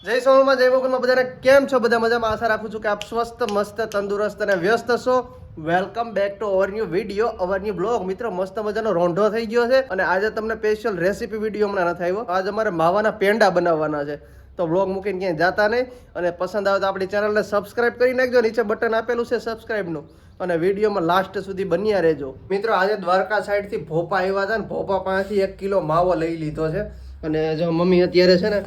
જય સોમમાં જય મોગલમાં બધાને કેમ છો? બધા મજામાં? આશા રાખું છું કે આપ સ્વસ્થ મસ્ત તંદુરસ્ત અને વ્યસ્ત છો. Welcome back to our new video, our new blog. મિત્રો મસ્ત મજાનો રોંઢો થઈ ગયો છે અને આજે તમને સ્પેશિયલ રેસીપી વિડીયો હમણાં નથી આવ્યો. આજે અમારે માવાના પેંડા બનાવવાના છે, તો બ્લોગ મૂકીને ક્યાંય જાતા નહીં. અને પસંદ આવે તો આપણી ચેનલને સબસ્ક્રાઇબ કરી નાખજો, નીચે બટન આપેલું છે સબસ્ક્રાઇબનું, અને વિડીયોમાં લાસ્ટ સુધી બન્યા રહેજો. મિત્રો આજે દ્વારકા સાઈડથી ભોપા આવ્યા હતા ને ભોપા પાસેથી 1 કિલો માવો લઈ લીધો છે. અને જો મમ્મી અત્યારે છે ને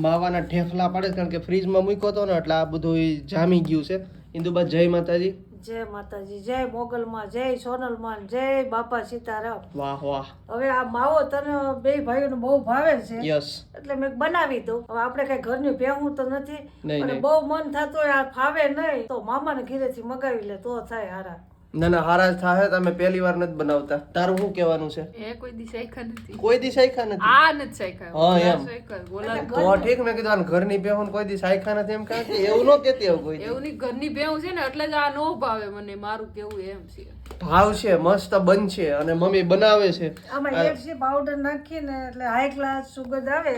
માવાના ઠેફલા પાડે છે, કારણ કે ફ્રીજમાં મૂક્યો હતો ને એટલે આ બધું જામી ગયું છે. ઇન્દુબા જય માતાજી. જય માતાજી, જય મોગલમાં, જય સોનલમાં, જય બાપા સીતારામ. વાહ વાહ. હવે આ માવો તને બે ભાઈઓને બહુ ભાવે છે, યસ, એટલે મેં બનાવી દઉં. હવે આપણે કઈ ઘરની ભેહું તો નથી, નહીં, અને નહીં. બહુ મન થતું હોય આ ફાવે નહીં તો મામાને ઘરેથી મગાવી લે તો થાય હારા. ના ના હારા જ થાય. તમે પહેલી વાર નથી બનાવતા. તારું શું કહેવાનું છે? કોઈ દી શીખ્યા નથી. કોઈ દી સાયખા નથી? આ નથી શીખ્યા. હા એમ. બોલા તો ઠીક. મેં કીધું આને ઘરની બેહું કોઈ દી સાયખા નથી એમ કહે કે એવું ન કહેતી એવું કોઈ દી. એવું ની ઘરની ભેવું છે ને એટલે જ આ નો ભાવે મને. મારું કેવું એમ છે. ભાવ છે, મસ્ત બનશે અને મમ્મી બનાવે છે. આમાં એલચી પાવડર નાખીને એટલે હાઈ ક્લાસ સુગંધ આવે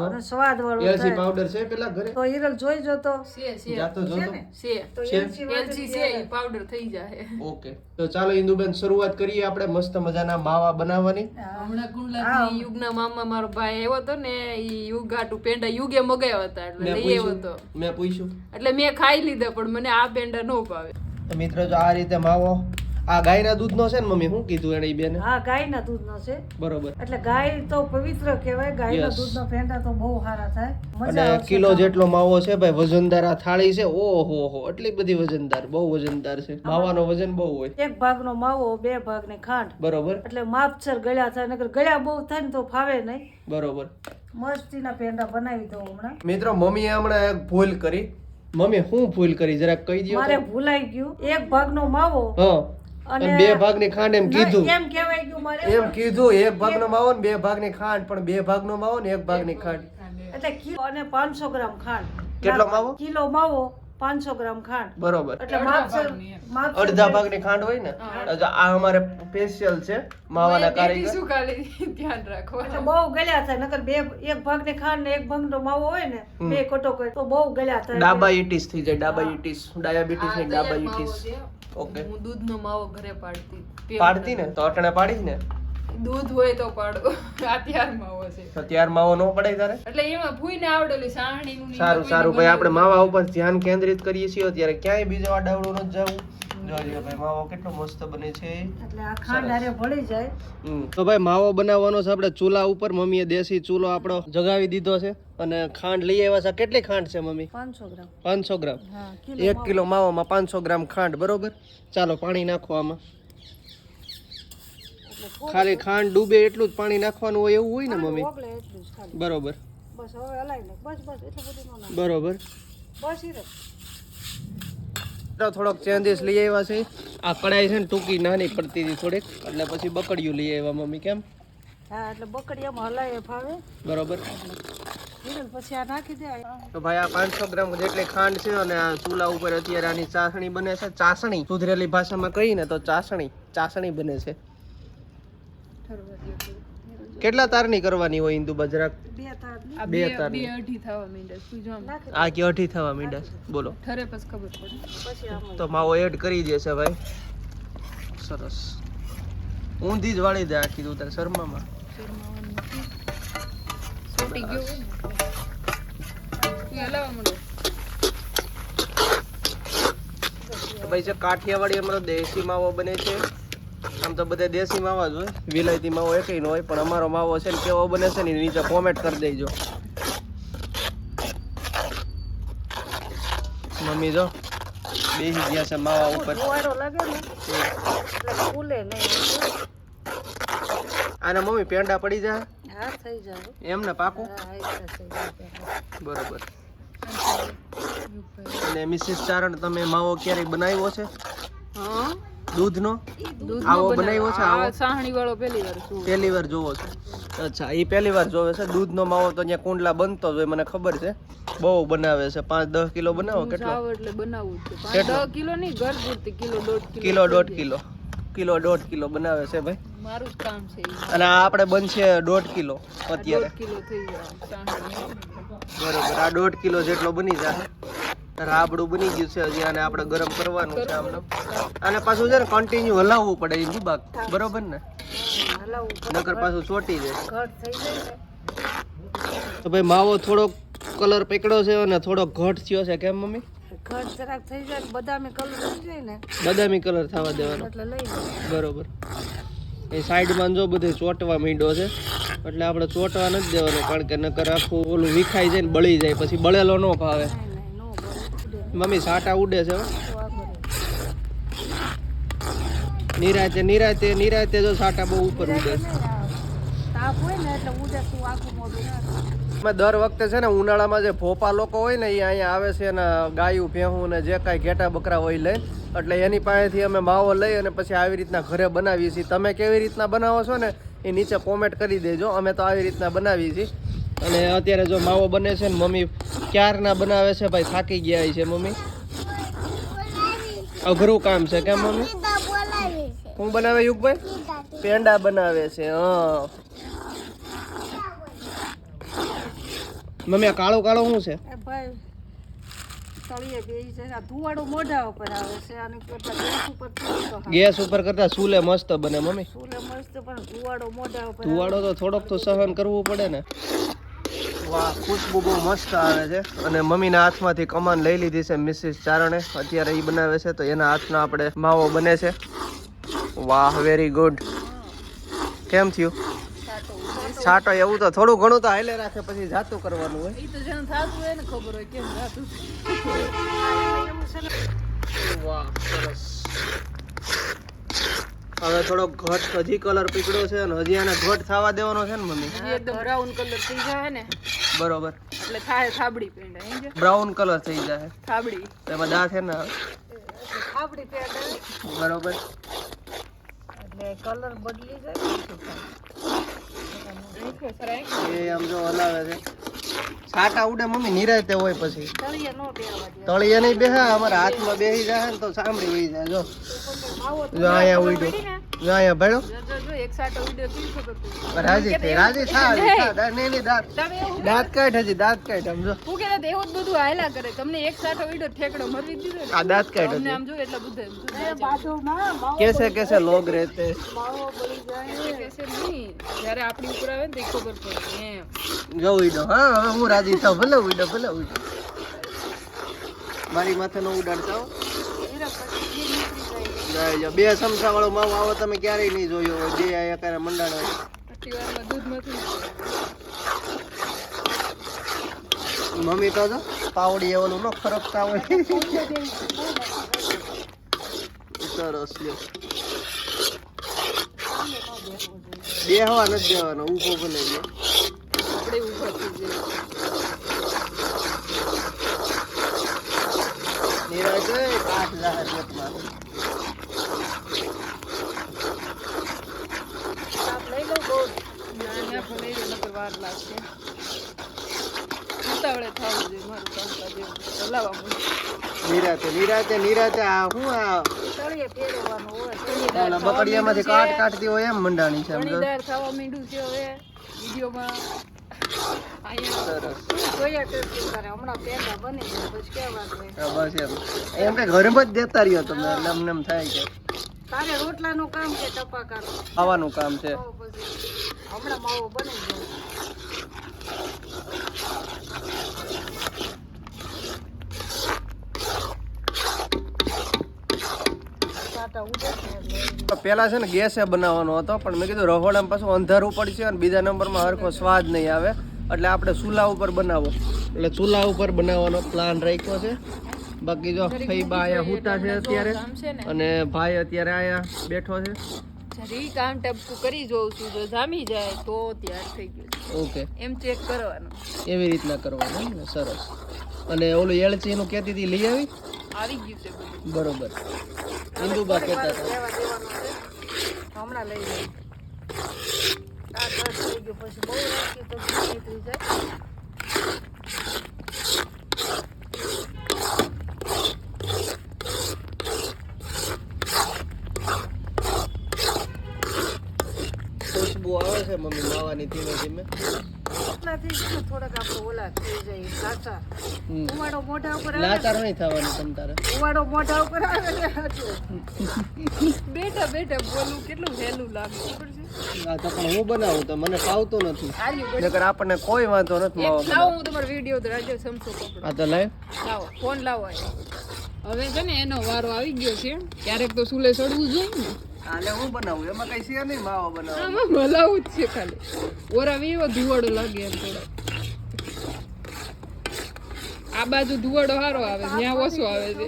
અને સ્વાદ વાળું એલચી થાય. પાવડર છે પેલા ઘરે? તો હિરલ જોઈ જોતો છે જાતો જોતો. તો છે. એલચી છે ઈ પાવડર થઈ જાય. ઓકે, તો ચાલો ઇન્દુબેન શરૂઆત કરીએ આપણે મસ્ત મજાના માવા બનાવવાની. હમણાં કુંડલાથી યુગના મામા મારો ભાઈ આવ્યો હતો ને, ઈ યુગ હાટુ પેંડા યુગે મગાવ્યા હતા એટલે લઈ આવ્યો હતો. મેં પૂછ્યું એટલે મેં ખાઈ લીધા, પણ મને આ પેંડા નો ભાવે. તો મિત્રો જો આ રીતે માવો, આ ગાયના દૂધનો છે ને મમ્મી? શું કીધું એને ઈ બેને? હા, ગાયના દૂધનો છે. બરોબર. એટલે ગાય તો પવિત્ર કહેવાય. ગાયના Yes. દૂધનો પેંડા તો બહુ સારા થાય. અને મજા આવશે કિલો ખાવાની. જેટલો માવો છે ભાઈ. વજનદાર આ થાળી છે. ઓહો હો, એટલી બધી વજનદાર, બહુ વજનદાર છે. માવાનો વજન બહુ હોય. એક ભાગનો માવો, 2 ભાગની ખાંડ, બરોબર એટલે માપસર ગળ્યા થાય. નકર ગળ્યા બહુ થાય ને તો ફાવે નહીં. બરોબર. મસ્તીના પેંડા બનાવી દઉં હમણાં. મિત્રો મમ્મીએ હમણાં એક ભૂલ કરી. મમ્મી શું ભૂલ કરી જરાક કહી દો. મારે ભૂલાઈ ગયું. 1 ભાગનો માવો હા, અને 2 ભાગની ખાંડ એમ કીધું. એમ કહેવાય ગયું મારે. એમ કીધું 1 ભાગનો માવો ને 2 ભાગની ખાંડ, પણ 2 ભાગનો માવો ને 1 ભાગની ખાંડ. એટલે કિલો અને 500 ગ્રામ ખાંડ. કેટલો માવો? કિલો માવો, 500 ગ્રામ ખાંડ. બરોબર. એટલે માપસર અડધા ભાગની ખાંડ હોય ને. તો આ અમારે સ્પેશિયલ છે માવાના કારીગર. શું ખાલી ધ્યાન રાખો. એટલે બહુ ગળ્યા થાય. નકર 1 ભાગની ખાંડ ને 1 ભાગનો માવો હોય ને, 2 કટોકરી તો બહુ ગળ્યા થાય. ડાયાબિટીસ થઈ જાય. ડાયાબિટીસ, ડાયાબિટીસ નહીં, ડાયાબિટીસ. ઓકે. હું દૂધનો માવો ઘરે પાડતી. પાડતી ને તો અટણે પાડીશ ને. દૂધ હોય તો પાડો. આ ત્યાર માવો છે તો ત્યાર માવો ન પડાય તારે? એટલે એમાં ભૂઈને આવડેલી સાહણીનું ને સારું સારું ભાઈ, આપણે માવા ઉપર ધ્યાન કેન્દ્રિત કરીએ છીએ અત્યારે. ક્યાંય બીજો આડાવડું નથી જવું. જોજો ભાઈ માવો કેટલો મસ્ત બને છે. એટલે આ ખાંડ હારે ભળી જાય. તો ભાઈ માવો બનાવવાનો છે આપણે ચૂલા ઉપર. મમ્મીએ દેશી ચૂલો આપણો જગાવી દીધો છે અને ખાંડ લઈ આવ્યા છે. કેટલી ખાંડ છે મમ્મી? 500 ગ્રામ. 500 ગ્રામ. હા, 1 કિલો માવામાં 500 ગ્રામ ખાંડ. બરોબર. ચાલો પાણી નાખો આમાં. ખાલી ખાંડ ડૂબે એટલું જ પાણી નાખવાનું હોય એવું હોય ને મમ્મી? ઓગળે એટલું જ ખાલી. બરોબર બસ હવે હલાવી લે. બસ બસ એટલું બધું ન નાખ. બરોબર. બસ ઈ રે. થોડોક ચેન્જીસ લઈ આવ્યા છે. આ કડાઈ છે ને ટૂંકી નાની પડતી હતી થોડીક, એટલે પછી બકડિયું લઈ આવ્યા મમ્મી. કેમ? હા, એટલે બકડીયામાં હલાય ફાવે. બરોબર. હિરલ પછી આ નાખી દે. તો ભાઈ આ 500 ગ્રામ જેટલી ખાંડ છે અને આ ચૂલા ઉપર અત્યારે આની ચાસણી બને છે. ચાસણી સુધરેલી ભાષામાં કહીને તો ચાસણી બને છે. કેટલા તારની કરવાની હોય ઇન્દુ બજરાક? 2 તારની. આ બે બે તારની. અઢી થવા માંડ્યા. તું જો આમ નાખી આ કે અઢી થવા માંડ્યા છે. બોલો. ઠરે પછી ખબર પડે. પછી આમાં તો માવો એડ કરી દેશે ભાઈ. સરસ. ઊંધી જ વાળી દે આખી તું તારે શર્મામાં. સોટી ગયો હોય ને તું હલાવવા માંડો. તો ભાઈ છે કાઠિયાવાડી અમારો દેશી માવો બને છે. આમ તો બધા દેશી માવા જ હોય, વિલાયતી માવો એકય ન હોય, પણ અમારો માવો છે ને કેવો બને છે ને નીચે કોમેન્ટ કરી દેજો. મમ્મી જો બેસી ગયા છે માવા ઉપર. ફુવારો લાગે ને એટલે ફૂલે નહીં. આના મમ્મી પેંડા પડી જાય હા, થઈ જાય. એમ ને પાકું? હા, આઈ થઈ જાય. બરોબર. અને મિસિસ ચારણ તમે માવો ક્યારેય બનાવ્યો છે હા, દૂધનો? દૂધનો આવો બનાવ્યો છે? આવો આ સાહણી વાળો પહેલી વાર છું. પહેલી વાર જોવો છો? અચ્છા, એ પહેલી વાર જોવે છે. દૂધનો માવો તો અહીંયા કુંડલા બનતો જ હોય, મને ખબર છે. બહુ બનાવે છે. 5-10 કિલો બનાવો? કેટલો? જાવ એટલે બનાવવું જ છે. કેટલો? 10 કિલો નહીં, ઘર પૂરતી kilo 1.5 kilo. Kilo 1.5 kilo. Kilo 1.5 kilo બનાવે છે ભાઈ. મારું જ કામ છે ઈ. અને આ આપણે બનશે 1.5 કિલો અત્યારે 1.5 કિલો થઈ જાય સાંજે. બરોબર આ 1.5 કિલો જેટલો બની જાય રાબડું બની ગયું છે હજી આને આપણે ગરમ કરવાનું છે આમને અને પાછું છે ને કન્ટિન્યુ હલાવવું પડે એની બાગ બરોબર ને નકર પાછું ચોટી જાય ઘટ થઈ જાય ને તો ભાઈ માવો થોડો કલર પકડ્યો છે અને થોડો ઘટ થયો છે કેમ મમ્મી ઘટ જરાક થઈ જાય ને બદામી કલર થઈ જાય ને બદામી કલર થવા દેવાનો એટલે લઈ લો બરોબર એ સાઈડમાં જો બધે ચોટવા માંડ્યો છે એટલે આપણે ચોટવા નથી દેવાનો કારણ કે નકર આખું ઓલું વિખાઈ જાય ને બળી જાય પછી બળેલો ન ભાવે નો બને મમ્મી સાટા ઉડે છે હો. તો આ કરે નિરાતે નિરાતે નિરાતે જો સાટા બહુ ઉપર ઉડે છે તાપ હોય ને એટલે ઉડે તું આખું મોઢું ના અમે દર વખતે છે ને ઉનાળામાં જે ભોપા લોકો હોય ને એ અહીંયા આવે છે ને ગાયું ભેહું ને જે કાંઈ ઘેટા બકરા હોય લઈ એટલે એની પાસેથી અમે માવો લઈ અને પછી આવી રીતના ઘરે બનાવીએ છીએ તમે કેવી રીતના બનાવો છો ને એ નીચે કોમેન્ટ કરી દેજો અમે તો આવી રીતના બનાવીએ છીએ અને અત્યારે જો માવો બને છે ને મમ્મી ક્યારના બનાવે છે ભાઈ થાકી ગયા છે મમ્મી અઘરું કામ છે કેમ મમ્મી શું બનાવે યુગભાઈ પેંડા બનાવે છે હા મમ્મી આ કાળો કાળો શું છે એ ભાઈ તળિયે બેસી છે આ ધુવાડો મોઢા ઉપર આવે છે અને કેટલા ગેસ ઉપર તો ગેસ ઉપર કરતા ચૂલે મસ્ત બને મમ્મી સુલે મસ્ત પણ ધુવાડો મોઢા ઉપર ધુવાડો તો થોડોક તો સહન કરવું પડે ને વાહ ખુશ્બુ બહુ મસ્ત આવે છે અને મમ્મીના હાથમાંથી કમાન લઈ લીધી છે મિસિસ ચારણે અત્યારે એ બનાવે છે તો એના હાથનો આપણે માવો બને છે વાહ વેરી ગુડ કેમ થયું છાંટો એવું તો થોડું ઘણું તો હાલે રાખે પછી જાતું કરવાનું હોય ઈ તો જેને થાતું હોય ને ખબર હોય કેમ થાતું. વાહ સરસ હવે થોડો ઘટ હજી કલર પીકળો છે અને હજી આને ઘટ થવા દેવાનો છે ને મમ્મી હજી એકદમ બ્રાઉન કલર થઈ જાય ને બરોબર એટલે થાય થાબડી પેંડા સમજ્યા? બ્રાઉન કલર થઈ જાય થાબડી તો એમાં દાંત છે ને આપડી પેટ બરોબર એટલે કલર બદલી જાય મીઠો સરાય. એ આમ જો હલાવે છે સાટા ઉડે મમ્મી નિરાતે હોય પછી તળિયે નો બેહવા દે તળિયે નહીં બેહે અમારા હાથમાં બેસી જાય ને તો સાંભળી વહી જાય જો જો અહીંયા ઉડ્યો જો અહીંયા ભળ્યો જો એક સાટો વિડિયો કેવી ખબર પડી. રાજી થઈ રાજી થા નહીં નહીં દાંત તમે એવું દાંત કાઢ હજી દાંત કાઢ આમ જો હું કહેતા હતા, એવું જ બધું હાયલા કરે તમને એક સાટો વિડિયો ઠેકડો મરવી દીધો ને આ દાંત કાઢ તમને હજી આમ જો એટલા બધા બાજુમાં માવો कैसे लोग रहते हैं માવો બળી જાય કેસે નહીં જ્યારે આપણી ઉપર આવે ને તો ઈ ખબર પડે એમ. જો ઉડ્યો હા હવે હું રાજી થાવ ભલે ઉડ્યો મારી માથે નો ઉડાડતા હો. જાય જો બે સમસા વાળો માવો આવો તમે ક્યારેય નહીં જોયો હોય બે આયા કરે મંડાણા આટલી વારમાં દૂધ નથી. મમ્મી તો જો પાવડી ઓલું નો ખરકતા હોય સરસ લ્યો બેહવા નથી દેવાનો ઊભો ભલે લ્યો આપણે ઊભા થઈ જઈએ. નિરાજ કાઠ જાહે પેટમાં સાપ લઈ લઉં બહુ અહીંયા ભલે નકર વાર લાગશે. ઉતાવળે થવું જોઈએ મારું કામકાજ એવું. હલાવવા માંડો. નિરાતે આ હું આ તળિયે ફેરવવાનું હોય ઓલા બકડિયામાંથી કાટ કાઢતી હોય એમ મંડાણી છે આમ જો. ઘણીદાર થવા માંડ્યું છે હવે વિડીયોમાં. અહીંયા સરસ જોયા ટેસ્ટ કરે હમણાં પેંડા બની જાય પછી કહેવાનું હોય હા, બસ એમ કે ઘરમાં જ દેતા રહ્યો તમે એટલે અમને એમ થાય કે તારે રોટલાનું કામ છે ટપાકાનું ખાવાનું કામ છે તો પછી હમણાં માવો બની જાય સાટા ઉડે છે એટલે પેલા છે ને ગેસે બનાવવાનો હતો પણ મેં કીધું રહોડામાં પાછું અંધારું પડશે અને બીજા નંબરમાં હરખો સ્વાદ નહીં આવે એટલે આપણે ચૂલા ઉપર બનાવો એટલે ચૂલા ઉપર બનાવવાનો પ્લાન રાખ્યો છે બાકી જો ફઈબા અહીંયા હુતા છે અત્યારે કામ છે ને અને ભાઈ અત્યારે અહીંયા બેઠો છે જરી કામ ટપકું કરી જોઉં છું જો જામી જાય તો તૈયાર થઈ ગયું છે. ઓકે એમ ચેક કરવાનું. એવી રીતના કરવાનું એમ ને સરસ અને ઓલું એલચીનું કહેતી હતી લઈ આવી આવી ગયું છે બધું. બરોબર ઇન્દુબા કહેતા હતા લેવા દેવાનું છે હમણાં લઈ લઈએ આ દસ થઈ ગયું પછી બહુ રાખી તો નીકળી જાય મમ્મી માવાની ધીમે ધીમે એટલાથી જ થોડાક આપણે ઓલા થઈ જાય કાચા. ઉવાડો મોઢા ઉપર આવે લાચાર નહીં થવાનું તમ તારે ઉવાડો મોઢા ઉપર આવે ને હાચું. બેઠા બેઠા બોલવું કેટલું વહેલું લાગે ખબર છે? આ તો પણ હું બનાવું તો મને ફાવતું નથી આલ્યું બેઠું. નકર આપણને કોઈ વાંધો નથી એક માવો લાવો હું તમારો વિડીયો તો રાજ્ય સમસો પકડો. આ તો લાય લાવો ફોન લાવો અહીં. હવે છે ને એનો વારો આવી ગયો છે. ક્યારેક તો સુલે ચડવું જોઈએ ને. આલે હું બનાવું એમાં કઈ છે નહીં માવો બનાવવા આમાં ભલાવું જ છે ખાલી. ઓરાવી એવો ધુવાડો લાગે એમ થોડો. આ બાજુ ધુવાડો સારો આવે ત્યાં ઓછો આવે છે.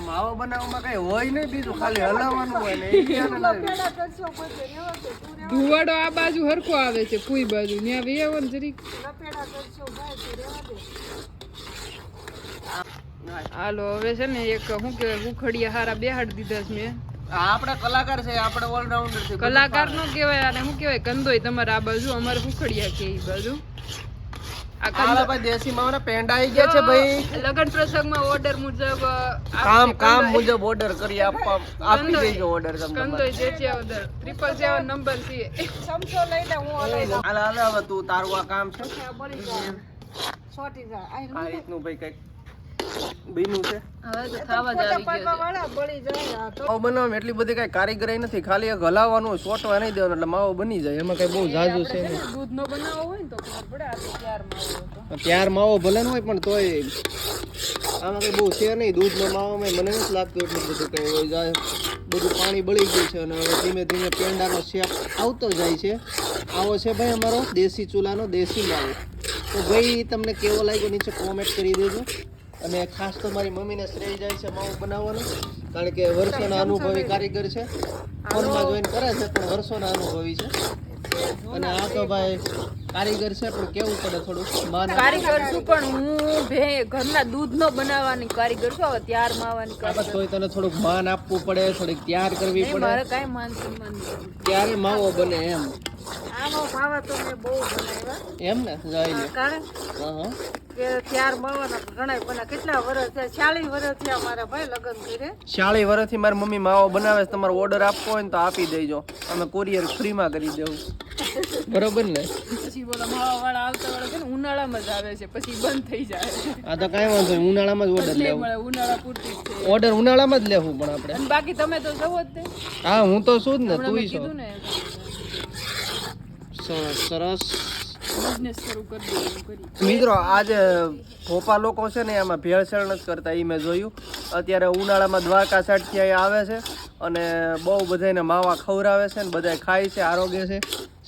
માવો બનાવવામાં કઈ હોય નહીં બીજું ખાલી હલાવવાનું હોય ને એ ક્યાં લાવે પેલા કરશો પછી રહેવા દે. તું ધુવાડો આ બાજુ હરખો આવે છે ફૂઈ બાજુ ત્યાં વેવો ને જરીક. લપેડા કરશો ભાઈ તું રહેવા દે. હાલો હવે છે ને એક શું કે ઉખડિયા હારા બેહાડ દીધા છે મેં. આ આપણા કલાકાર છે આપણે ઓલરાઉન્ડર છે કલાકાર નો કહેવાય આને શું કહેવાય કંદોય તમારે આ બાજુ અમારે ઉખડિયા કે ઈ બાજુ. આ આલા ભાઈ દેશી માવાના પેંડા આવી ગયા છે ભાઈ લગન પ્રસંગમાં ઓર્ડર મુજબ કામ મુજબ ઓર્ડર કરી આપી દેજો ઓર્ડર તમને કંદોય જે ઓર્ડર 777 નંબર છે. ચમચો લઈ લે હું હલાઈ હાલ હાલ હવે તું તારું આ કામ છે દઉં. બળી જાય છોટી જાય આ રીતનું ભાઈ કઈક બીનું છે હવે તો ખાવા જ આવી ગયો છે. વાળા બળી જાય આ તો. માવો બનાવવામાં એટલી બધી કઈ કારીગરી નથી ખાલી એક હલાવવાનું સોટવા નહીં દેવાનું એટલે માવો બની જાય એમાં કઈ બહુ ઝાઝું છે નહીં દૂધ નો બનાવવો હોય ને તો ખબર પડે આ તો ત્યાર માવો હતો. ત્યાર માવો ભલે ન હોય પણ તોય આમાં કઈ બહુ છે નહીં દૂધનો માવામાં મને નથી લાગતું એટલું બધું કઈ હોય જાય બધું પાણી બળી ગયું છે અને હવે ધીમે ધીમે પેંડાનો શેપ આવતો જાય છે આવો છે ભાઈ અમારો દેશી ચૂલાનો દેશી માવો તો ભાઈ તમને કેવો લાગ્યો નીચે કોમેન્ટ કરી દેજો અને ખાસ તો મારી મમ્મીને શ્રેય જાય છે માવો બનાવવાનો કારણ કે વર્ષોના અનુભવી કારીગર છે ફોનમાં જોઈને કરે છે પણ વર્ષોના અનુભવી છે અને આ તો ભાઈ કારીગર છે પણ કેવું પડે થોડું માન કારીગર છું પણ હું ઘરના દૂધ નો બનાવવાની કારીગર છું. હવે ત્યાર માવાની કારીગર તોય તને થોડુંક માન આપવું પડે થોડીક તૈયાર કરવી નહીં, પડે મારે કાંઈ માન સન્માન નહીં. ત્યારે માવો બને એમ આમાં માવા તો મેં બહુ બનાવ્યા એમ ને જોઈ લે કારણ હા હા કે ત્યાર માવાના ઘણા બના કેટલા વર્ષ થયા 40 વર્ષ થયા મારા ભાઈ લગ્ન કરે 40 વર્ષથી મારી મમ્મી માવો બનાવે છે તમારો ઓર્ડર આપવો હોય ને તો આપી દેજો અમે કુરિયર ફ્રીમાં કરી દેવું બરોબર ને પછી બોલા માવા વાળા આવતા વાળા છે ને ઉનાળામાં જ આવે છે પછી બંધ થઈ જાય. આ તો કાંઈ વાંધો નહીં ઉનાળામાં જ ઓર્ડર નહીં લેવું મળે ઉનાળા પૂરતી જ છે. ઓર્ડર ઉનાળામાં જ લેવું પણ આપણે અને બાકી તમે તો જવો જ તે હા હું તો શું જ ને હમણાં તું મેં છો કીધું ને સરસ સરસ બિઝનેસ શરૂ કરી દઈએ એવું કરી. મિત્રો આજે ભોપા લોકો છે ને એમાં ભેળસેળ નથી કરતા એ મેં જોયું અત્યારે ઉનાળામાં દ્વારકા સાઈડથી અહીંયા આવે છે અને બહુ બધાને માવા ખવડાવે છે ને બધા ખાય છે આરોગ્ય છે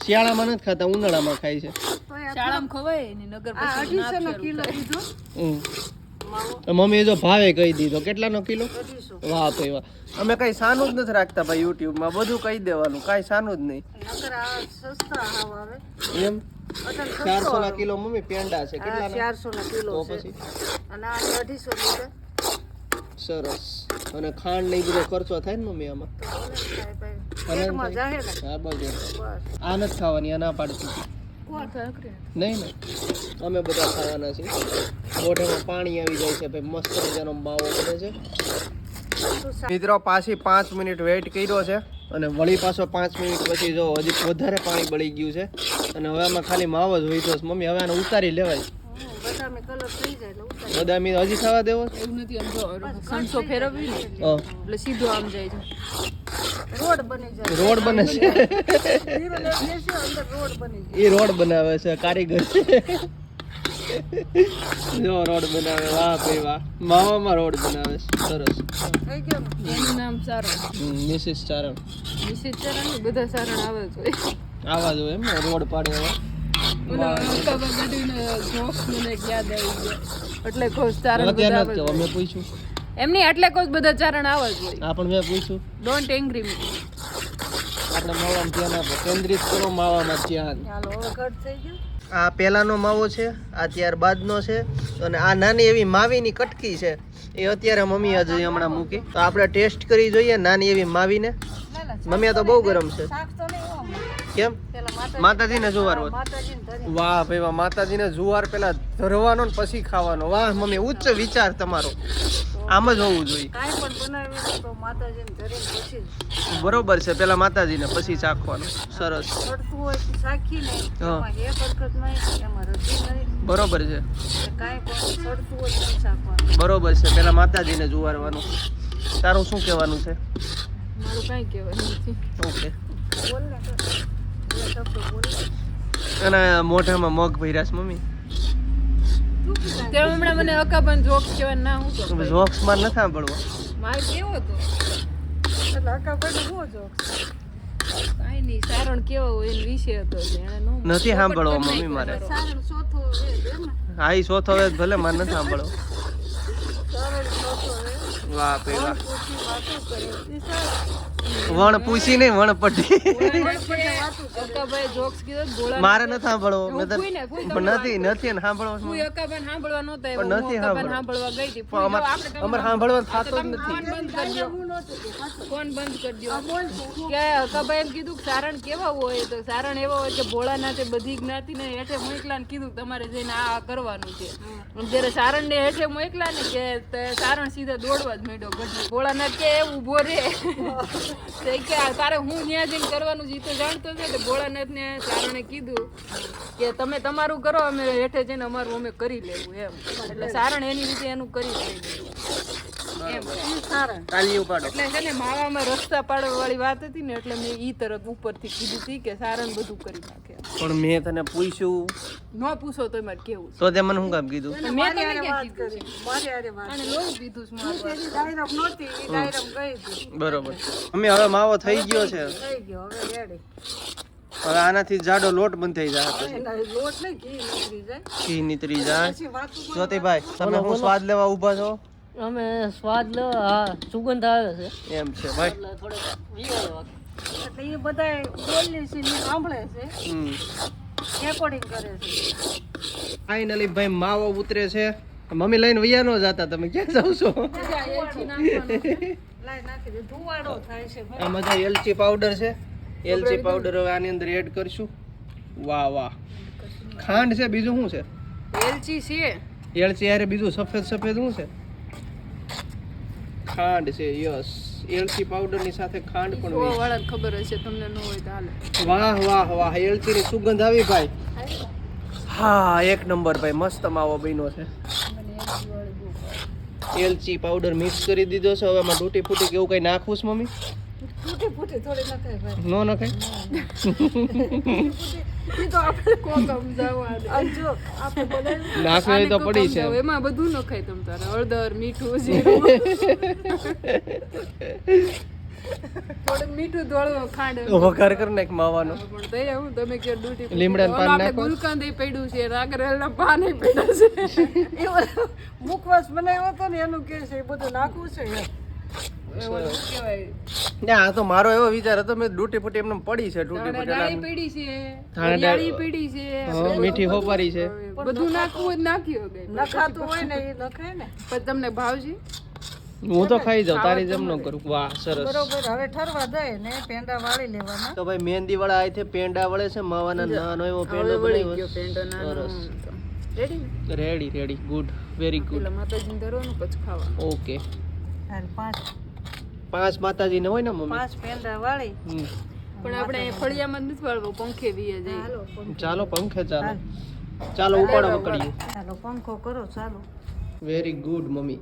શિયાળામાં નથી ખાતા ઉનાળામાં ખાય છે શાળામાં ખવાય ને નગર આ પછી 250 કિલો દીધો માવો તો મમ્મીએ જો ભાવે કહી દીધો કેટલાનો કિલો 250 વાહ ભાઈ વાહ અમે કઈ સાનું જ નથી રાખતા ભાઈ યુટ્યુબમાં બધું કહી દેવાનું કાંઈ સાનું જ નહીં નકર આ સસ્તા હાવ આવે એમ અત્યારે 400 ના કિલો મમ્મી પેંડા છે કેટલાના 400 ના કિલો તો છે પછી અને આ 250 લીટર સરસ અને ખાંડ ને ઈ બધો ખર્ચો થાય ને મમ્મી આમાં તો બોલે સાહેબ ભાઈ અને પેટમાં જાહે ને હા બસ બસ આ નથી ખાવાની આ ના પાડતી નહીં ને અમે બધા ખાવાના છીએ મોઢામાં પાણી આવી જાય છે ભાઈ મસ્ત મજાનો માવો બને છે મિત્રો પાછી 5 મિનિટ વેઇટ કર્યો છે અને વળી પાછો 5 મિનિટ પછી જો હજી વધારે પાણી બળી ગયું છે અને હવે આમાં ખાલી માવો જ હોય છે મમ્મી હવે આને ઉતારી લેવાય બદામી કલર થઈ જાય એટલે ઉતારી બદામી હજી ખાવા દેવો છે? એવું નથી આમ જો સંસો ફેરવવી ને હા. એટલે સીધો આમ જાય છે. રોડ બની જાય રોડ બને છે ધીરો લેશે અંદર રોડ બની જાય એ રોડ બનાવે છે કારીગર જો રોડ બનાવે વાહ ભાઈ વાહ માવામાં રોડ બનાવે છે સરસ થઈ ગયો ને એનું નામ સારણ. મિસિસ ચારણ નિશ્ચિત ચારણ નહીં, બધા સારણ આવે જ હોય. આવા જો એમ ને રોડ પાડે હવે ઓલો અલકાબા ગાડીનો જોક મને એક યાદ આવી ગયો. એટલે કહું ચારણ બધા અત્યારે આવે જ નથી હોય. અમે પૂછ્યું એમ નહીં એટલે કહું બધા ચારણ આવે જ હોય. આ પણ મેં પૂછ્યું ડોન્ટ એંગ્રી મી. આપણે માવામાં ધ્યાન આપો કેન્દ્રિત કરો માવામાં ધ્યાન ચાલો હવે કટ થઈ ગયું આ પહેલાનો માવો છે આ ત્યારબાદનો છે અને આ નાની એવી માવીની કટકી છે એ અત્યારે મમ્મી હજી હમણાં મૂકી તો આપણે ટેસ્ટ કરી જોઈએ નાની એવી માવીને મમ્મી આ તો બહુ ગરમ છે શાક તો નહીં હો કેમ પેલા માતાજીને જુવાર હોય માતાજીને ધરી વાહ ભાઈ વાહ માતાજીને જુવાર પેલા ધરવાનો ને પછી ખાવાનો વાહ મમ્મી ઉચ્ચ વિચાર તમારો તો આમ જ હોવું જોઈએ. કાંઈ પણ બનાવીએ તો માતાજીને ધરીને પછી જ. બરોબર છે, પેલા માતાજીને પછી ચાખવાનું. સરસ. સડતું હોય તો ચાખીને હા. એમાં એક હરકત નહીં, એમાં રધી નહીં, બરોબર છે, એટલે કાંઈ પણ સડતું હોય તો નહીં ચાખવાનું. બરોબર છે, પેલા માતાજીને જુવારવાનું. તારું શું કહેવાનું છે? મારું કાંઈ કહેવાનું નથી. ઓકે. બોલ ને તો. બે શબ્દો બોલ ને. અને મોઢામાં મગ ભર્યા છે મમ્મી. તું કીધા. તે હમણાં મને અકાબન જોક કહેવાય ના હું તો જોક્સમાં ન સાંભળવો. મારે કેવો હતો એટલે હકા ભાઈને શું જોક? કાંઈ નહીં સારણ કેવો હોય એના વિશે હતો એટલે એણે નો નથી સાંભળવો મમ્મી મારે. સારણ ચોથો હે ને? હા ઈ સોથો હવે ભલે મારે ન સાંભળવો. સારણ ચોથો હે. વાહ પેલા પૂછી વાતો કરે. ઈ સારણ. વણ પૂછી નહીં વણ પડી. અકાભાઈ જોક્સ કીધો ગોળા મારે ન સાંભળવો. મેં તો ફૂઈને, ફૂઈ પણ નથી નથી ને સાંભળવો છે. ફૂઈ અકાબાને સાંભળવા નહોતા પણ આવ્યા. નથી હું અકાબાને સાંભળવા. સાંભળવા ગઈ હતી. પણ ફૂઈ જો અમારે આપણે તમે સાંભળવાનું થતું જ ફોન નથી. બંધ કરી દો. હું નહોતું કે પાછું. ફોન બંધ કરી દો. બોલ તું. કે અકાભાઈ એમ કીધું કે સારણ કેવા હોય તો સારણ એવા હોય કે ભોળાનાથે બધી જ્ઞાતિને હેઠે મોકલા ને કીધું તમારે જઈને આ કરવાનું છે. અને જ્યારે સારણ ને હેઠે મોકલા ને કે સારણ સીધા દોડવા જ માંડ્યો ગઢી. ભોળાનાથ કે એ ઊભો રે તો કે તારે હું ત્યાં જઈને કરવાનું છે ઈ તો જાણતો છે. એટલે ભોળાનાથ ને સારણે કીધું કે તમે તમારું કરો અમે હેઠે જઈને અમારું અમે કરી લેવું એમ. એટલે સારણ એની રીતે એનું કરી લેવું એમ. ઈ સારણ. તાલી ઉપાડો. એટલે છે ને માવામાં રસ્તા પાડવા વાળી વાત હતી ને એટલે મેં ઈ તરફ ઉપરથી કીધું હતી કે સારણ બધું કરી નાખે. પણ મેં તને પૂછ્યું ન પૂછો તો મારે કેવું છે. તો તે મને શું કામ કીધું? મેં મારી તમને હારે ક્યાં વાત કીધું કરી. છે? મારી હારે વાત. આને લોહી પીધું છે મારું. પેલી ડાયરામ નહોતી, ઈ ડાયરામ ગઈ હતી. બરોબર. મમ્મી હવે માવો થઈ ગયો છે. થઈ ગયો, હવે રેડી. હવે આનાથી જાડો લોટ બંધ થઈ જાય. એના લોટ નહીં, ઘી નીકળી જાય. ઘી નીતરી જાય. પછી વાતું જ્યોતિભાઈ તમે શું સ્વાદ લેવા ઊભા છો? અમે સ્વાદ લો આ સુગંધ આવે છે એમ છે ભાઈ. એટલે થોડોક વિચારવા એટલે એ બધાય બોલે છે, ઈ સાંભળે છે, રેકોર્ડિંગ કરે છે. ફાઇનલી ભાઈ માવો ઉતરે છે. મમ્મી લઈને વૈયા નો જાતા, તમે ક્યાં જાવ છો? લાઈ નાખી દે, ધુવાડો થાય છે ભાઈ. આમાં જો એલચી પાવડર છે. એલચી પાવડર હવે આની અંદર એડ કરશું. વાહ વાહ. ખાંડ છે, બીજું શું છે? એલચી છે. એલચી યારે બીજું સફેદ સફેદ શું છે? ખાંડ છે. યસ, એલચી પાવડર ની સાથે ખાંડ પણ હોય. વાળાને ખબર હશે, તમને ન હોય તો હાલે. વાહ વાહ વાહ, એલચી ની સુગંધ આવી ભાઈ. હા એક નંબર ભાઈ, મસ્ત માવો બન્યો છે. એલચી પાવડર મિક્સ કરી દીધો છે. હવે આમાં તૂટી ફૂટી કેવું કઈ નાખવું છે મમ્મી? તૂટી ફૂટી થોડી નખાય ભાઈ. નો નખાય? ઈ તો આપણે કોક સમજાવવા દે. આ જો આપણે બનાવ્યું. નાખવી હોય તો આને પડી કોક છે. સમજાવો. એમાં બધું નખાય તમ તારે હળદર મીઠું જીરું થોડુંક મીઠું ધોળું ખાંડ વઘાર કરી નાખ માવાનો. પણ તૈયાર હું તમે કયો ડૂટી લીમડાનું પાન નાખો. ગુલકંદ ય પડ્યું છે નાગરેલના પાન ય પડ્યા છે એ ઓલો મુખવાસ બનાવ્યો હતો ને એનું કે છે એ બધું નાખવું છે એમ. ઓલું કહેવાય ના આ તો મારો એવો વિચાર હતો, મેં ડૂટી ફૂટી એમને પડી છે. તૂટી ધાણા ફૂટી ડાળી એના- પડી છે ધાણા વરિયાળી પડી છે હા, મીઠી હોપારી છે. બધું નાખવું હોય તો નાખ્યું ગઈ નખાતું હોય ને એ નખાય ને. પણ તમને ભાવજી હું તો ખાઈ જાઉં, તારી જેમ ન કરું. વાહ સરસ. બરોબર, હવે ઠરવા દે ને પેંડા વાળી લેવાના. તો ભાઈ મહેંદી વાળા આ છે, પેંડા વળે છે. માવાના નાનો એવો પેંડો બનાવ્યો. સરસ. Ready ready ready, good, very good. પેલા માતાજીને ધરવાનું પછી ખાવાનું ઓકે. હાલ 5 માતાજીને હોય ને મમ્મી? 5 પેંડા વાળી. હમ. પણ આપણે ફળિયામાં નથી વાળવું, પંખે વીએ જઈએ હાલો ચાલો પંખે ચાલો. ચાલો ઉપાડો પકડીએ. ચાલો પંખો કરો ચાલો. Very good mummy.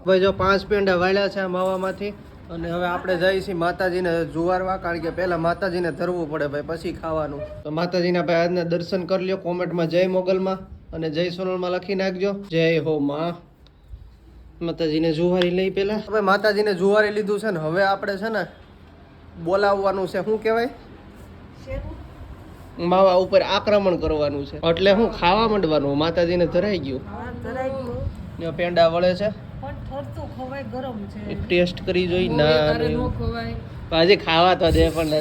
ભાઈ જો 5 પેંડા વાળ્યા છે આ માવામાંથી. અને હવે આપણે જઈએ છીએ માતાજીને જુવારવા, કારણ કે પહેલા માતાજીને ધરવું પડે ભાઈ, પછી ખાવાનું. તો માતાજીના ભાઈ આજના દર્શન કરી લ્યો. કોમેન્ટમાં જય મોગલમાં અને જય સોનલમાં લખી નાખજો. જય હો માં. માતાજીને જુવારી લઈ પેલા. હવે માતાજીને જુવારી લીધું છે ને હવે આપણે છે ને બોલાવવાનું છે. શું કહેવાય? માવા ઉપર આક્રમણ કરવાનું છે. એટલે હું ખાવા માંડવાનું. માતાજીને ધરાઈ ગયું. હા ધરાઈ ગયું. ને પેંડા વળે છે. પણ ઠરતું ખવાય, ગરમ છે. એક ટેસ્ટ કરી જોઈ. બહુ ના એકારે નો ખવાય હજી ખાવા તો દે પણ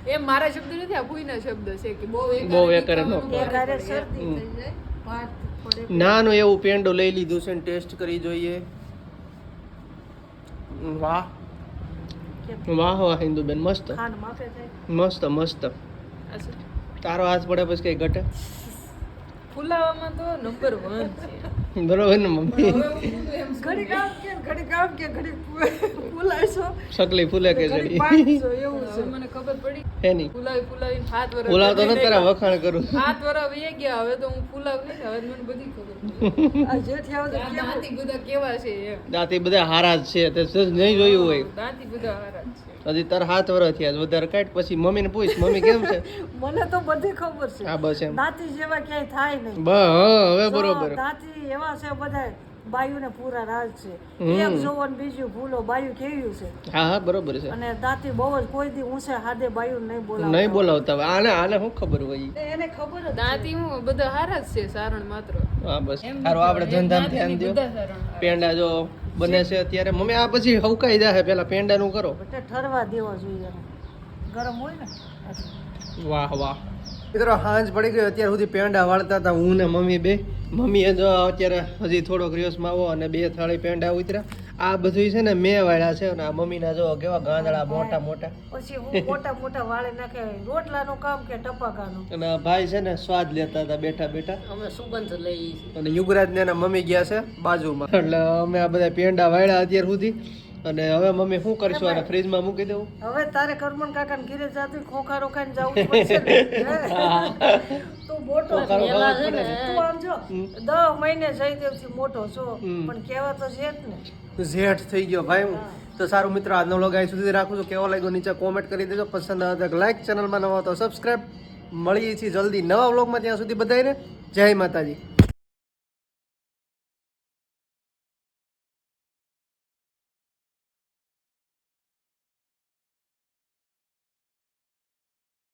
એ મારા શબ્દ નથી, આ ભૂઈના શબ્દ છે કે બહુ બહુ એકારે નો ખાવાનું એક હારે પડે. શરદી થઈ જાય. ભાત પડે. નાનું એવું પેંડું લઈ લીધું છે ને ટેસ્ટ કરી જોઈએ. વાહ વાહ વાહ હિન્દુબેન, મસ્ત ખાંડ માપે થાય. મસ્ત મસ્ત. તારો હાથ પડે પછી કઈ ઘટે? ફુલાવામાં તો નંબર 1 છે બરોબર ને મમ્મી ઘડી કામ કે ઘડી કામ કે ઘડી ફૂલાશો શકલી ફૂલે કે ઘડી જડી પાકશો એવું હવે છે. મને ખબર પડી હે નહીં ફૂલાવી હાથ વરસ ફૂલાવતો નથી તારા વખાણ કરું હાથ વરસ વી ગયા હવે તો હું ફૂલાવી હવે મને બધી ખબર પડી આ જેઠી આવે તો આ કેવું? દાંતી બધા કેવા છે એમ દાંતી બધા હારા જ છે તે સજ નહીં જોયું હોય દાંતી બધા હારા જ છે હજી તાર 7 વર્ષ થયા છે. વધારે કાઢ પછી મમ્મીને પૂછ મમ્મી કેમ છે મને તો બધી ખબર છે. હા બસ એમ દાંતી જેવા ક્યાંય થાય નહીં. હા હવે જો બરોબર દાંતી એવા છે બધા બાયુને પૂરા રાજ છે. એક જોવો ને બીજું ભૂલો બાયુ કેવી છે. હા હા બરોબર છે અને દાંતી બહુ જ કોઈ દી ઊંચે હાદે બાયુ નહીં બોલાવતા. નહીં બોલાવતા હવે. આને શું ખબર હોય ઈ? એને ખબર જ છે. દાંતી હું બધા હારા જ છે સારણ માત્ર હા બસ સારું આપણે ધંધામાં ધ્યાન દો બધા સારણ પેંડા જો બને છે અત્યારે મમ્મી આ પછી હવકાઈ જાય પેલા પેંડાનું કરો એટલે ઠરવા દેવા જોઈએ એને. ગરમ હોય ને વાહ વાહ મિત્રો સાંજ પડી ગઈ અત્યાર સુધી પેંડા વાળતા હતા હું ને મમ્મી બે મમ્મીએ જો અત્યારે હજી થોડોક રિયોસ માવો અને 2 થાળી પેંડા ઉતર્યા આ બધું છે ને મેં વાળ્યા છે અને આ મમ્મીના જો કેવા ગાંદડા મોટા મોટા પછી હું મોટા મોટા વાળે નાખે રોટલાનું કામ કે ટપાકાનું. અને આ ભાઈ છે ને સ્વાદ લેતા હતા બેઠા બેઠા અમે સુગંધ લઈ અને યુગરાજ ને એના મમ્મી ગયા છે બાજુમાં એટલે અમે આ બધા પેંડા વાળ્યા અત્યાર સુધી અને હવે મમ્મી શું કરશું આને ફ્રીજમાં મૂકી દેવું હવે તારે કરમન કાકાને ઘરે જાતું ખોખા રોકાઈને જવું જ પડશે ને. તું મોટો છો. પેલા છે ને તું આમ જો 10 મહિને જયદેવથી મોટો છો પણ કહેવા તો છે જ ને. ઝેઠ થઈ ગયો ભાઈ હું તો સારું મિત્રો આજનો વ્લોગ અહીં સુધી રાખું છું કેવો લાગ્યો નીચે કોમેન્ટ કરી દેજો પસંદ આવે તો લાઈક ચેનલમાં નવા તો સબસ્ક્રાઈબ મળીએ છીએ જલ્દી નવા વ્લોગમાં ત્યાં સુધી બધાને જય માતાજી